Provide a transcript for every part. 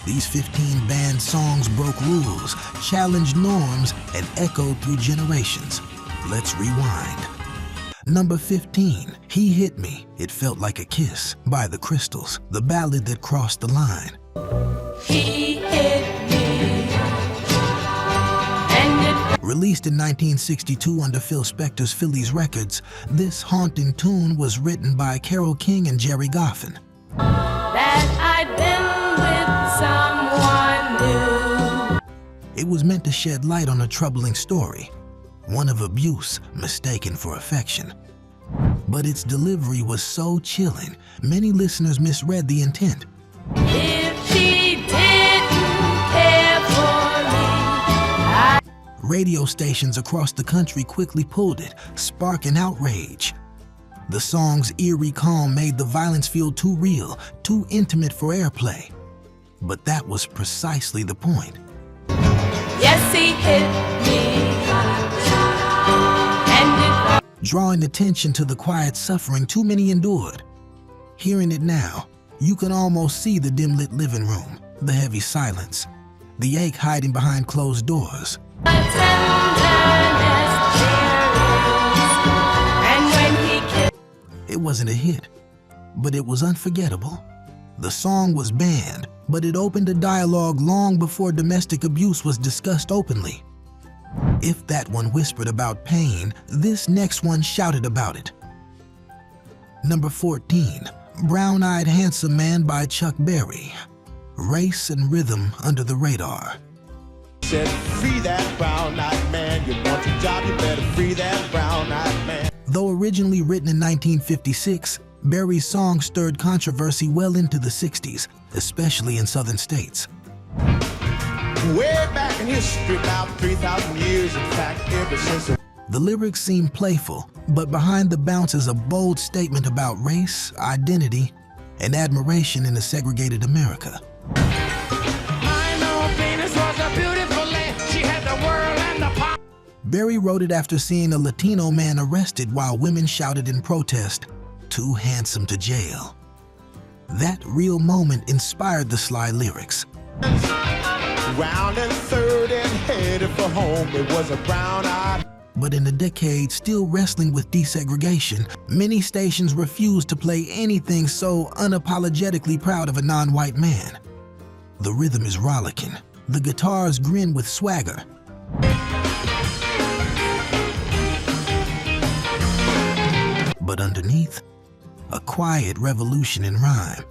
These 15 banned songs broke rules, challenged norms, and echoed through generations. Let's rewind. Number 15, He Hit Me, It Felt Like a Kiss by the Crystals, the ballad that crossed the line. He hit me, and it Released in 1962 under Phil Spector's Phillies Records, this haunting tune was written by Carole King and Jerry Goffin. that I'd been with someone new. It was meant to shed light on a troubling story, one of abuse mistaken for affection. But its delivery was so chilling, many listeners misread the intent. If she didn't care for me, Radio stations across the country quickly pulled it, sparking outrage. The song's eerie calm made the violence feel too real, too intimate for airplay. But that was precisely the point. yes, he hit me, and it Drawing attention to the quiet suffering too many endured. Hearing it now, you can almost see the dim-lit living room, the heavy silence, the ache hiding behind closed doors. a tenderness there is, and when he kissed. It wasn't a hit, but it was unforgettable. The song was banned, but it opened a dialogue long before domestic abuse was discussed openly. If that one whispered about pain, this next one shouted about it. Number 14, Brown-Eyed Handsome Man by Chuck Berry. Race and rhythm under the radar. Said, free that brown-eyed man. You want your job, you better free that brown-eyed man. Though originally written in 1956, Berry's song stirred controversy well into the 60s, especially in southern states. Way back in history, about 3,000 years, in fact, ever since. The lyrics seem playful, but behind the bounce is a bold statement about race, identity, and admiration in a segregated America. I know Venus was a beautiful land. She had the world and the pop. Berry wrote it after seeing a Latino man arrested while women shouted in protest, "Too handsome to jail." That real moment inspired the sly lyrics. Round and third and headed for home. It was a brown-eyed. But in a decade still wrestling with desegregation, many stations refused to play anything so unapologetically proud of a non-white man. The rhythm is rollicking, the guitars grin with swagger. But underneath, a quiet revolution in rhyme.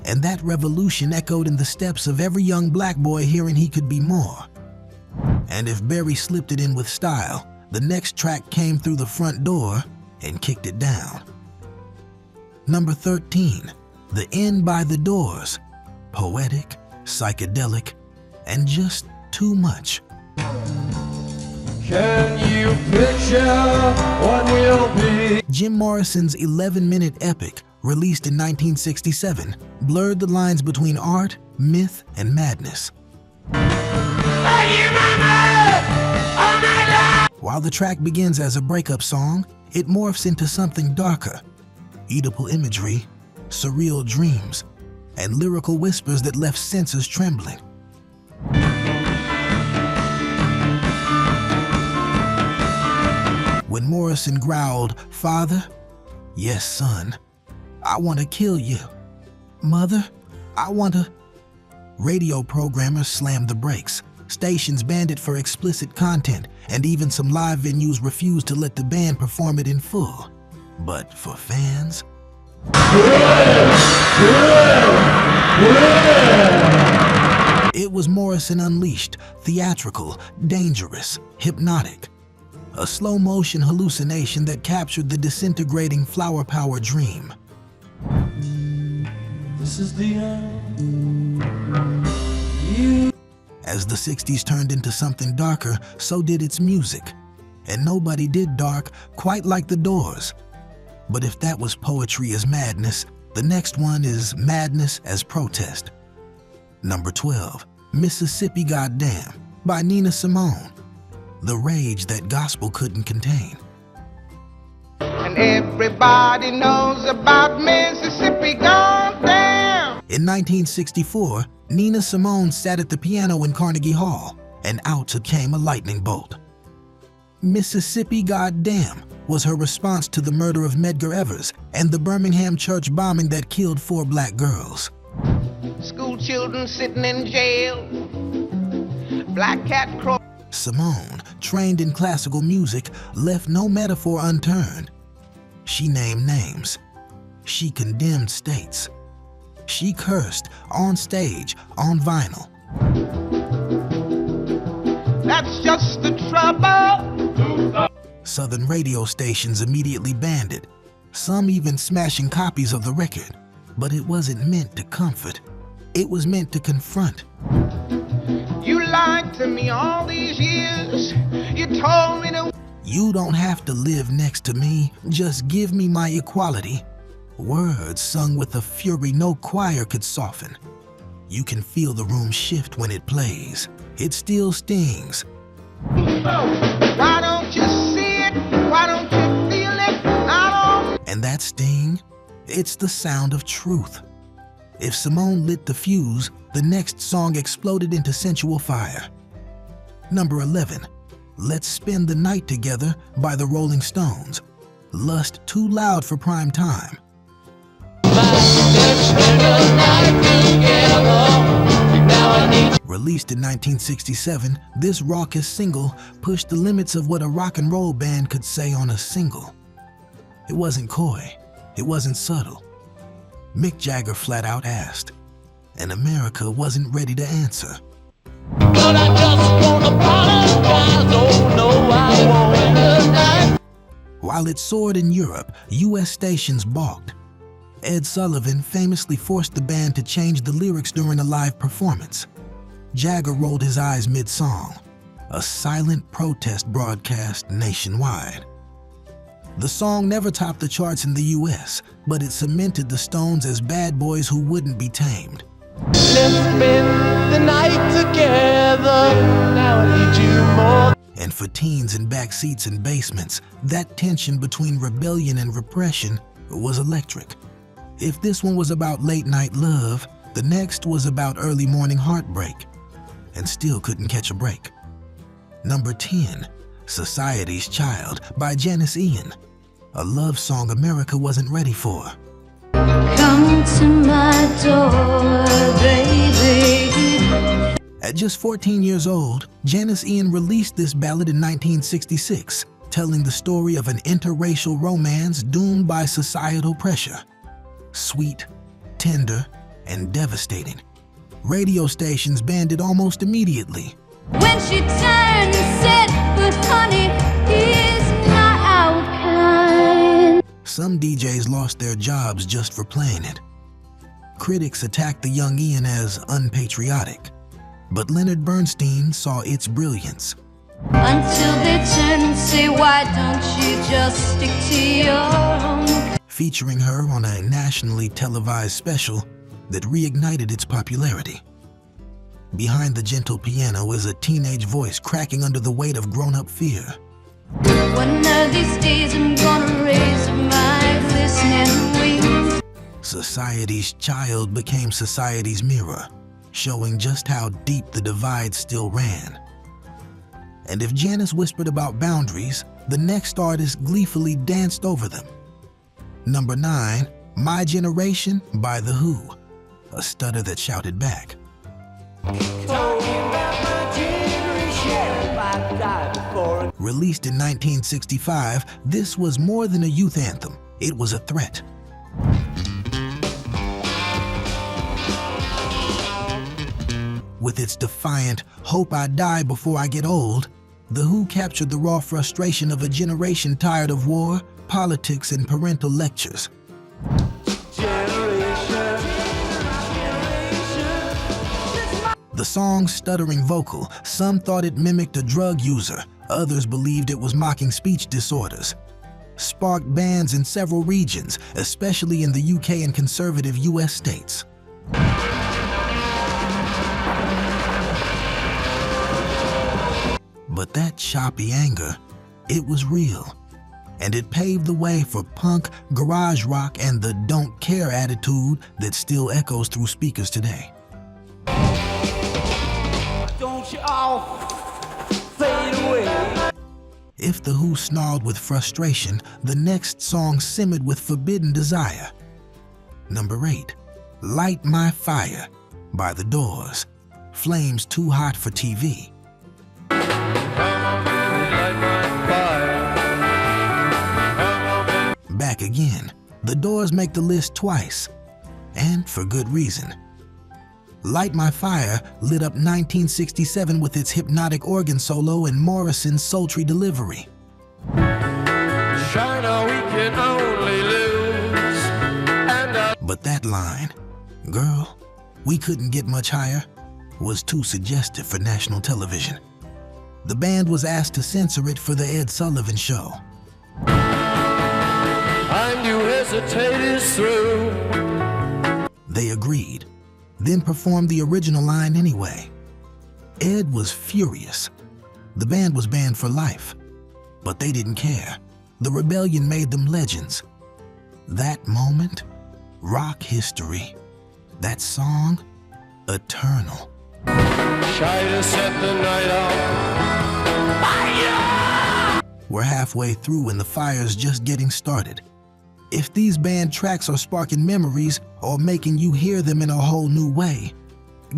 And that revolution echoed in the steps of every young black boy hearing he could be more. And if Berry slipped it in with style, the next track came through the front door and kicked it down. Number 13, The End by the Doors. Poetic, psychedelic, and just too much. Can you picture what will be? Jim Morrison's 11-minute epic, released in 1967, blurred the lines between art, myth, and madness. While the track begins as a breakup song, it morphs into something darker. Oedipal imagery, surreal dreams, and lyrical whispers that left senses trembling. When Morrison growled, "Father, yes, son, I want to kill you. Mother, I want to..." Radio programmers slammed the brakes. Stations banned it for explicit content, and even some live venues refused to let the band perform it in full. But for fans, it was Morrison unleashed, theatrical, dangerous, hypnotic. A slow-motion hallucination that captured the disintegrating flower power dream. This is the end. As the 60s turned into something darker, so did its music. And nobody did dark quite like the Doors. But if that was poetry as madness, the next one is madness as protest. Number 12, Mississippi Goddam by Nina Simone. The rage that gospel couldn't contain. And everybody knows about Mississippi Goddam. In 1964, Nina Simone sat at the piano in Carnegie Hall, and out came a lightning bolt. Mississippi Goddamn was her response to the murder of Medgar Evers and the Birmingham church bombing that killed 4 black girls. School children sitting in jail. Black cat crow. Simone, trained in classical music, left no metaphor unturned. She named names. She condemned states. She cursed on stage, on vinyl. That's just the trouble. Southern radio stations immediately banned it, some even smashing copies of the record. But it wasn't meant to comfort. It was meant to confront. You lied to me all these years. You told me to. You don't have to live next to me, just give me my equality. Words sung with a fury no choir could soften. You can feel the room shift when it plays. It still stings. Why don't you see it? Why don't you feel it? I don't. And that sting, it's the sound of truth. If Simone lit the fuse, the next song exploded into sensual fire. Number 11, Let's Spend the Night Together by the Rolling Stones. Lust too loud for prime time. Released in 1967, this raucous single pushed the limits of what a rock and roll band could say on a single. It wasn't coy, it wasn't subtle. Mick Jagger flat out asked, and America wasn't ready to answer. But I just wanna apologize, oh no, I won't. While it soared in Europe, US stations balked. Ed Sullivan famously forced the band to change the lyrics during a live performance. Jagger rolled his eyes mid-song, a silent protest broadcast nationwide. The song never topped the charts in the US, but it cemented the Stones as bad boys who wouldn't be tamed. Let's spend the night together, now I need you more. And for teens in back seats and basements, that tension between rebellion and repression was electric. If this one was about late-night love, the next was about early morning heartbreak, and still couldn't catch a break. Number 10, Society's Child by Janis Ian, a love song America wasn't ready for. Come to my door, baby. At just 14 years old, Janis Ian released this ballad in 1966, telling the story of an interracial romance doomed by societal pressure. Sweet, tender, and devastating. Radio stations banned it almost immediately. When she turned and said, but honey, he's not our kind. Some DJs lost their jobs just for playing it. Critics attacked the young Ian as unpatriotic, but Leonard Bernstein saw its brilliance. Until they turn and say, why don't you just stick to your own? Featuring her on a nationally televised special that reignited its popularity. Behind the gentle piano is a teenage voice cracking under the weight of grown-up fear. One of these days I'm gonna raise my listening wings. Society's Child became society's mirror, showing just how deep the divide still ran. And if Janis whispered about boundaries, the next artist gleefully danced over them. Number 9, My Generation by The Who, a stutter that shouted back. Released in 1965, this was more than a youth anthem, it was a threat. With its defiant, hope I die before I get old, The Who captured the raw frustration of a generation tired of war, politics, and parental lectures. The song's stuttering vocal, some thought it mimicked a drug user, others believed it was mocking speech disorders. Sparked bans in several regions, especially in the UK and conservative US states. But that choppy anger, it was real. and it paved the way for punk, garage rock, and the don't care attitude that still echoes through speakers today. Don't you all fade away. If The Who snarled with frustration, the next song simmered with forbidden desire. Number 8, Light My Fire by The Doors. Flames too hot for TV. Back again, The Doors make the list twice, and for good reason. Light My Fire lit up 1967 with its hypnotic organ solo and Morrison's sultry delivery. China, we can only lose. But that line, "Girl, we couldn't get much higher," was too suggestive for national television. The band was asked to censor it for The Ed Sullivan Show. And you hesitate is through. They agreed, then performed the original line anyway. Ed was furious. The band was banned for life, but they didn't care. The rebellion made them legends. That moment, rock history. That song, eternal. Try to set the night on. We're halfway through and the fire's just getting started. If these band tracks are sparking memories or making you hear them in a whole new way,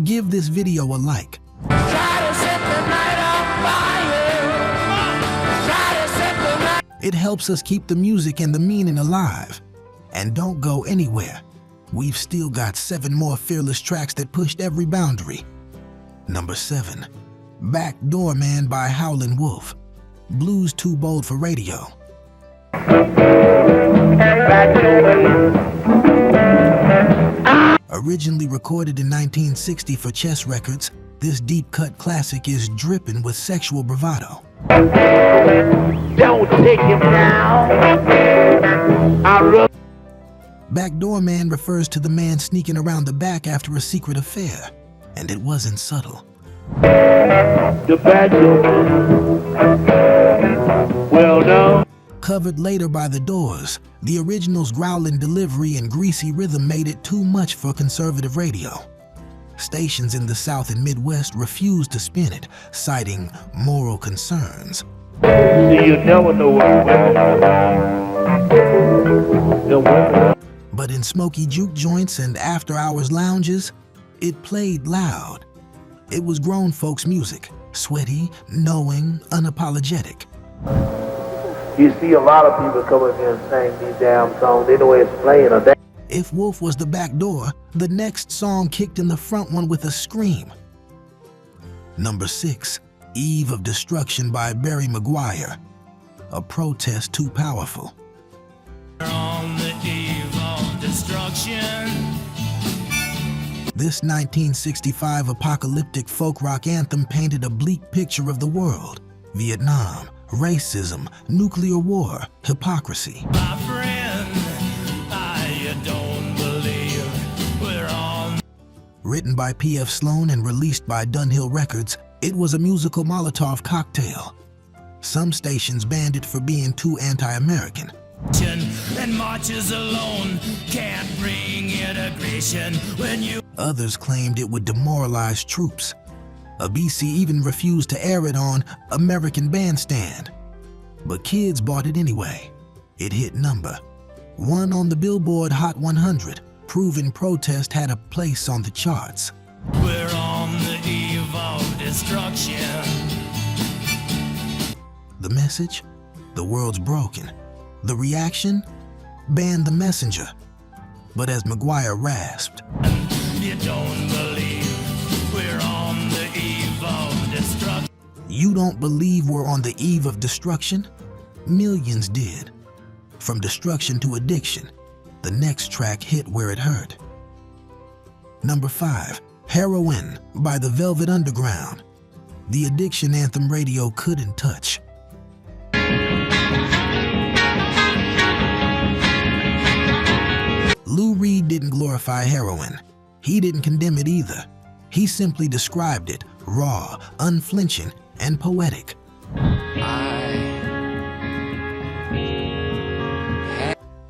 give this video a like. It helps us keep the music and the meaning alive. And don't go anywhere. We've still got 7 more fearless tracks that pushed every boundary. Number 7, Backdoor Man by Howlin' Wolf. Blues too bold for radio. Originally recorded in 1960 for Chess Records, this deep-cut classic is dripping with sexual bravado. Don't take him now. Backdoor Man refers to the man sneaking around the back after a secret affair, and it wasn't subtle. The backdoor man. Well done. Covered later by The Doors, the original's growling delivery and greasy rhythm made it too much for conservative radio. Stations in the South and Midwest refused to spin it, citing moral concerns. See, you never know what women. But in smoky juke joints and after-hours lounges, it played loud. It was grown folks' music, sweaty, knowing, unapologetic. You see a lot of people come in here and sing these damn songs. They know it's playing a day. If Wolf was the back door, the next song kicked in the front one with a scream. Number 6, Eve of Destruction by Barry Maguire. A protest too powerful. On the eve of destruction. This 1965 apocalyptic folk rock anthem painted a bleak picture of the world. Vietnam, racism, nuclear war, hypocrisy. My friend, I don't believe we're on. Written by P.F. Sloan and released by Dunhill Records, it was a musical Molotov cocktail. Some stations banned it for being too anti-American. And marches alone can't bring integration when you. Others claimed it would demoralize troops. A BC even refused to air it on American Bandstand. But kids bought it anyway. It hit number 1 on the Billboard Hot 100, proving protest had a place on the charts. We're on the eve of destruction. The message? The world's broken. The reaction? Ban the messenger. But as Maguire rasped, You don't believe we're on the eve of destruction. "You don't believe we're on the eve of destruction?" Millions did. From destruction to addiction, the next track hit where it hurt. Number 5, Heroin by the Velvet Underground. The addiction anthem radio couldn't touch. Lou Reed didn't glorify heroin. He didn't condemn it either. He simply described it raw, unflinching, and poetic. I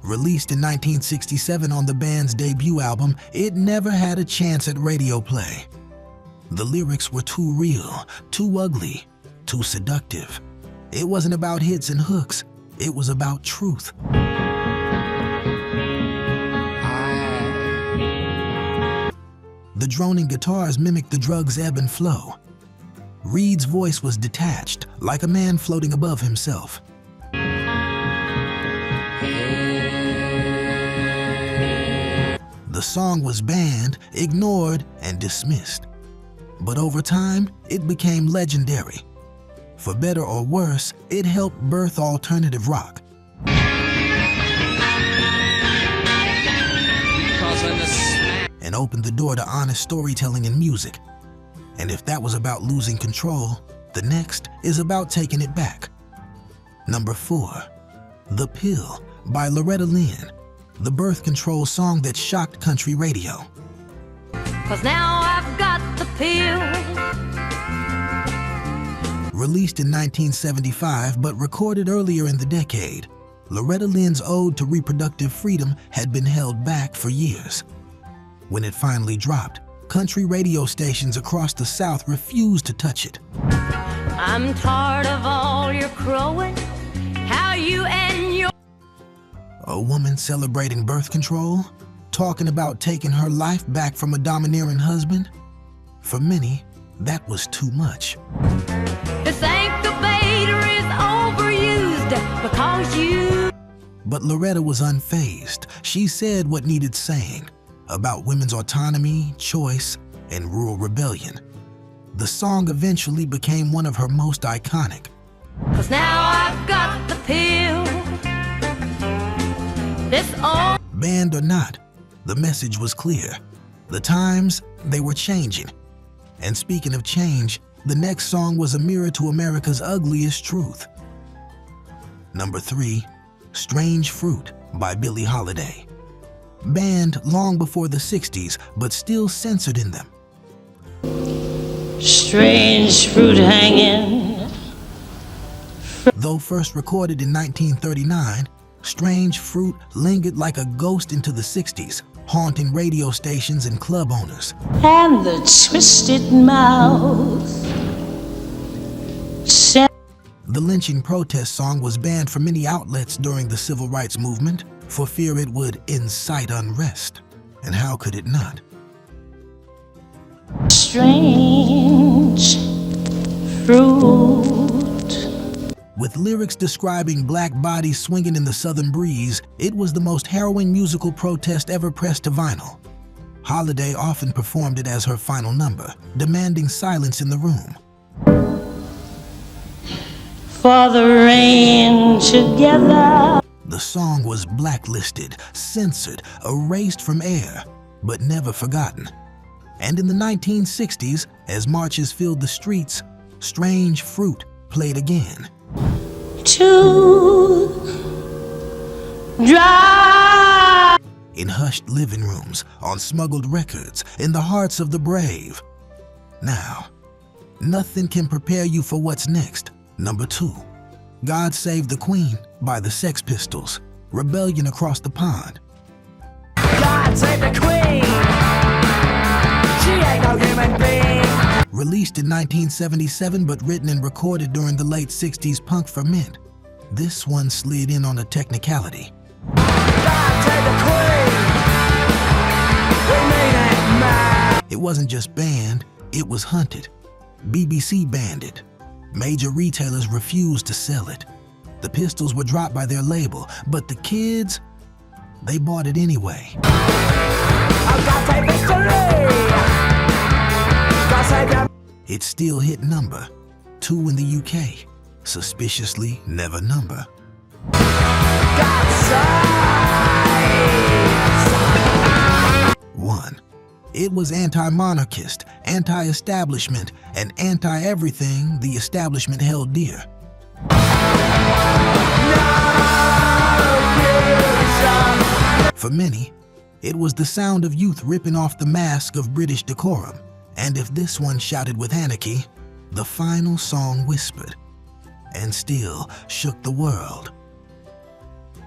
Released in 1967 on the band's debut album, it never had a chance at radio play. The lyrics were too real, too ugly, too seductive. It wasn't about hits and hooks, it was about truth. The droning guitars mimicked the drug's ebb and flow. Reed's voice was detached, like a man floating above himself. The song was banned, ignored, and dismissed. But over time, it became legendary. For better or worse, it helped birth alternative rock. And opened the door to honest storytelling in music. And if that was about losing control, the next is about taking it back. Number 4, The Pill by Loretta Lynn, the birth control song that shocked country radio. 'Cause now I've got the pill. Released in 1975 but recorded earlier in the decade, Loretta Lynn's ode to reproductive freedom had been held back for years. When it finally dropped, country radio stations across the South refused to touch it. I'm tired of all your crowing, how you and your... A woman celebrating birth control? Talking about taking her life back from a domineering husband? For many, that was too much. This incubator is overused because you... But Loretta was unfazed. She said what needed saying about women's autonomy, choice, and rural rebellion. The song eventually became one of her most iconic. 'Cause now I've got the pill. This all... Banned or not, the message was clear. The times, they were changing. And speaking of change, the next song was a mirror to America's ugliest truth. Number 3, Strange Fruit by Billie Holiday. Banned long before the 60s, but still censored in them. Strange fruit hanging. Though first recorded in 1939, Strange Fruit lingered like a ghost into the 60s, haunting radio stations and club owners. And the twisted mouth. The lynching protest song was banned from many outlets during the civil rights movement for fear it would incite unrest. And how could it not? Strange fruit. With lyrics describing black bodies swinging in the southern breeze, it was the most harrowing musical protest ever pressed to vinyl. Holiday often performed it as her final number, demanding silence in the room. For the rain together. The song was blacklisted, censored, erased from air, but never forgotten. And in the 1960s, as marches filled the streets, Strange Fruit played again. Too dry. In hushed living rooms, on smuggled records, in the hearts of the brave. Now, nothing can prepare you for what's next. Number 2, God Save the Queen by the Sex Pistols, Rebellion Across the Pond. God save the queen. She ain't no human being. Released in 1977 but written and recorded during the late 60s punk ferment, this one slid in on a technicality. God save the queen. We need it, man. It wasn't just banned, it was hunted. BBC banned it. Major retailers refused to sell it. The Pistols were dropped by their label, but the kids, they bought it anyway. I've got a mystery. God save your... It still hit number 2 in the UK, suspiciously never number. God save. 1. It was anti-monarchist, anti-establishment, and anti-everything the establishment held dear. For many, it was the sound of youth ripping off the mask of British decorum. And if this one shouted with anarchy, the final song whispered, and still shook the world.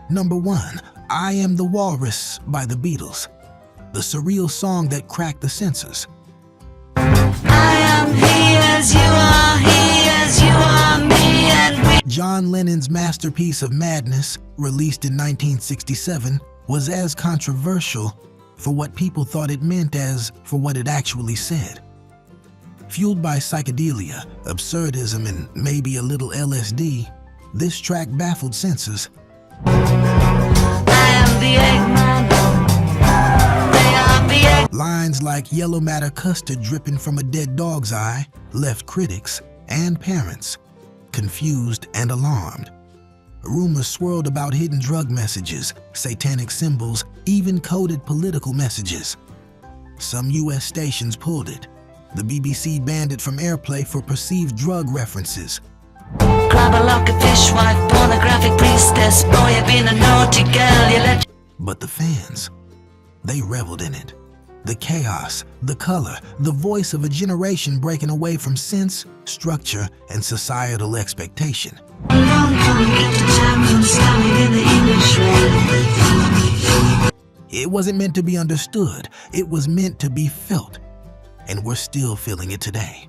Number 1, I Am the Walrus by the Beatles, the surreal song that cracked the censors. I am he as you are me and we. John Lennon's masterpiece of madness, released in 1967, was as controversial for what people thought it meant as for what it actually said. Fueled by psychedelia, absurdism, and maybe a little LSD, this track baffled censors. I am the Eggman. They are the egg. Lines like yellow matter custard dripping from a dead dog's eye left critics and parents confused and alarmed. Rumors swirled about hidden drug messages, satanic symbols, even coded political messages. Some US stations pulled it. The BBC banned it from airplay for perceived drug references. Grab a lock, a fishwife, pornographic priestess. Boy, you've been a naughty girl, you let. But the fans, they reveled in it. The chaos, the color, the voice of a generation breaking away from sense, structure, and societal expectation. It wasn't meant to be understood, it was meant to be felt. And we're still feeling it today.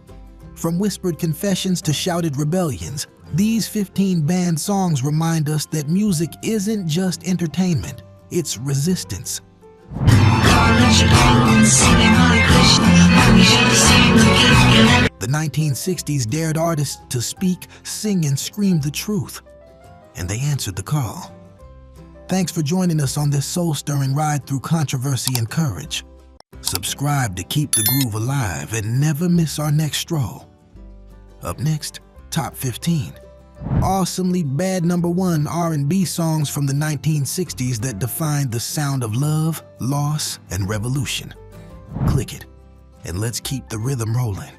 From whispered confessions to shouted rebellions, these 15 banned songs remind us that music isn't just entertainment, it's resistance. The 1960s dared artists to speak, sing, and scream the truth, and they answered the call. Thanks for joining us on this soul-stirring ride through controversy and courage. Subscribe to keep the groove alive and never miss our next stroll. Up next, Top 15. Awesomely bad #1 R&B songs from the 1960s that defined the sound of love, loss, and revolution. Click it, and let's keep the rhythm rolling.